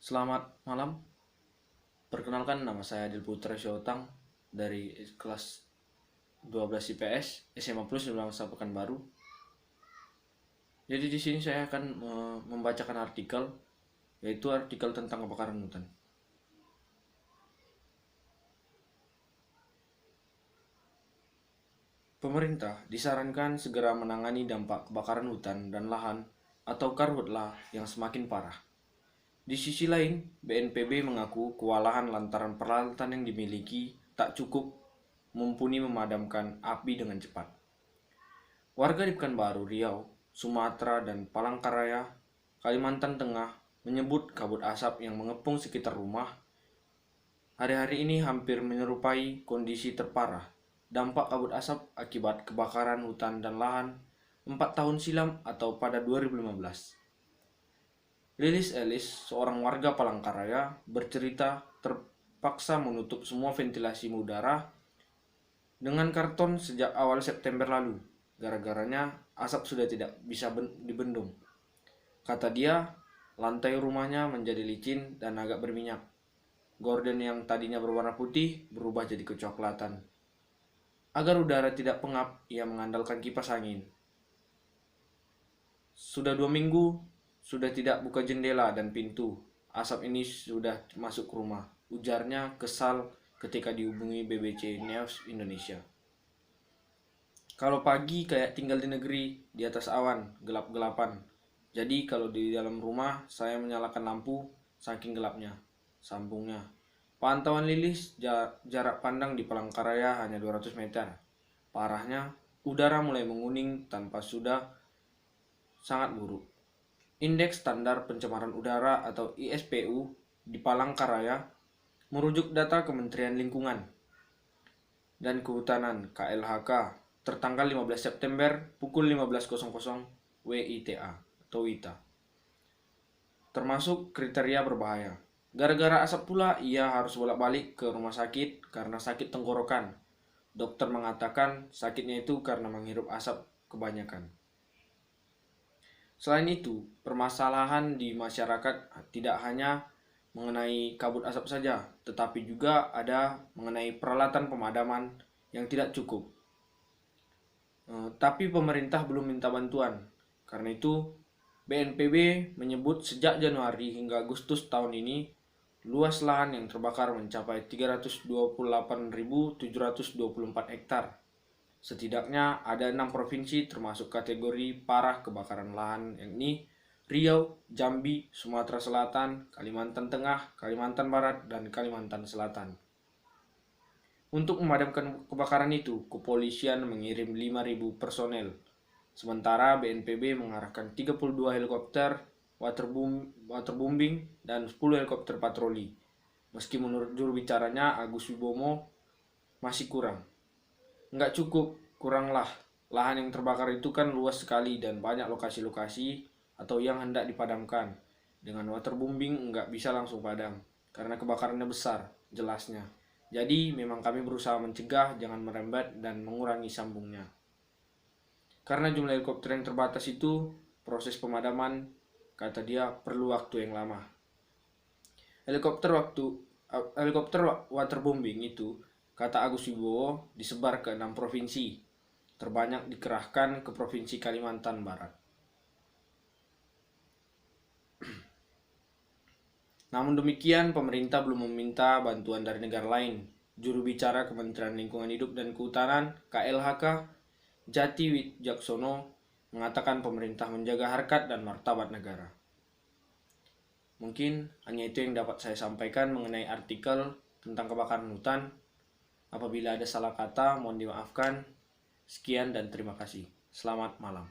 Selamat malam, perkenalkan nama saya Adil Putra Syotang dari kelas 12 IPS SMA Plus di Bangsa Pekanbaru. Jadi di sini saya akan membacakan artikel, yaitu artikel tentang kebakaran hutan. Pemerintah disarankan segera menangani dampak kebakaran hutan dan lahan atau karhutla yang semakin parah. Di sisi lain, BNPB mengaku kewalahan lantaran peralatan yang dimiliki tak cukup mumpuni memadamkan api dengan cepat. Warga di Pekanbaru, Riau, Sumatera, dan Palangkaraya, Kalimantan Tengah menyebut kabut asap yang mengepung sekitar rumah hari-hari ini hampir menyerupai kondisi terparah dampak kabut asap akibat kebakaran hutan dan lahan 4 tahun silam atau pada 2015. Lilis Elis, seorang warga Palangkaraya, bercerita terpaksa menutup semua ventilasi udara dengan karton sejak awal September lalu. Gara-garanya asap sudah tidak bisa dibendung. Kata dia, lantai rumahnya menjadi licin dan agak berminyak. Gorden yang tadinya berwarna putih berubah jadi kecoklatan. Agar udara tidak pengap, ia mengandalkan kipas angin. Sudah 2 minggu, sudah tidak buka jendela dan pintu. Asap ini sudah masuk ke rumah, ujarnya kesal ketika dihubungi BBC News Indonesia. Kalau pagi kayak tinggal di negeri, di atas awan, gelap-gelapan. Jadi kalau di dalam rumah, saya menyalakan lampu, saking gelapnya, sambungnya. Pantauan Lilis, jarak pandang di Palangkaraya hanya 200 meter. Parahnya, udara mulai menguning tanpa sudah sangat buruk. Indeks Standar Pencemaran Udara atau ISPU di Palangkaraya merujuk data Kementerian Lingkungan dan Kehutanan KLHK tertanggal 15 September pukul 15.00 WITA atau WITA. Termasuk kriteria berbahaya. Gara-gara asap pula ia harus bolak-balik ke rumah sakit karena sakit tenggorokan. Dokter mengatakan sakitnya itu karena menghirup asap kebanyakan. Selain itu, permasalahan di masyarakat tidak hanya mengenai kabut asap saja, tetapi juga ada mengenai peralatan pemadaman yang tidak cukup. Tapi pemerintah belum minta bantuan. Karena itu, BNPB menyebut sejak Januari hingga Agustus tahun ini, luas lahan yang terbakar mencapai 328.724 hektar. Setidaknya ada 6 provinsi termasuk kategori parah kebakaran lahan, yakni Riau, Jambi, Sumatera Selatan, Kalimantan Tengah, Kalimantan Barat, dan Kalimantan Selatan. Untuk memadamkan kebakaran itu, kepolisian mengirim 5.000 personel. Sementara BNPB mengarahkan 32 helikopter waterbombing dan 10 helikopter patroli. Meski menurut juru bicaranya Agus Wibowo masih kurang. Nggak cukup, kuranglah. Lahan yang terbakar itu kan luas sekali dan banyak lokasi-lokasi atau yang hendak dipadamkan. Dengan waterbombing nggak bisa langsung padam, karena kebakarannya besar, jelasnya. Jadi memang kami berusaha mencegah jangan merembet dan mengurangi sambungnya. Karena jumlah helikopter yang terbatas itu, proses pemadaman, kata dia, perlu waktu yang lama. Helikopter waterbombing itu, kata Agus Wibowo, disebar ke 6 provinsi. Terbanyak dikerahkan ke Provinsi Kalimantan Barat. Namun demikian, pemerintah belum meminta bantuan dari negara lain. Juru bicara Kementerian Lingkungan Hidup dan Kehutanan KLHK, Jati Wijaksono, mengatakan pemerintah menjaga harkat dan martabat negara. Mungkin hanya itu yang dapat saya sampaikan mengenai artikel tentang kebakaran hutan. Apabila ada salah kata, mohon dimaafkan. Sekian dan terima kasih. Selamat malam.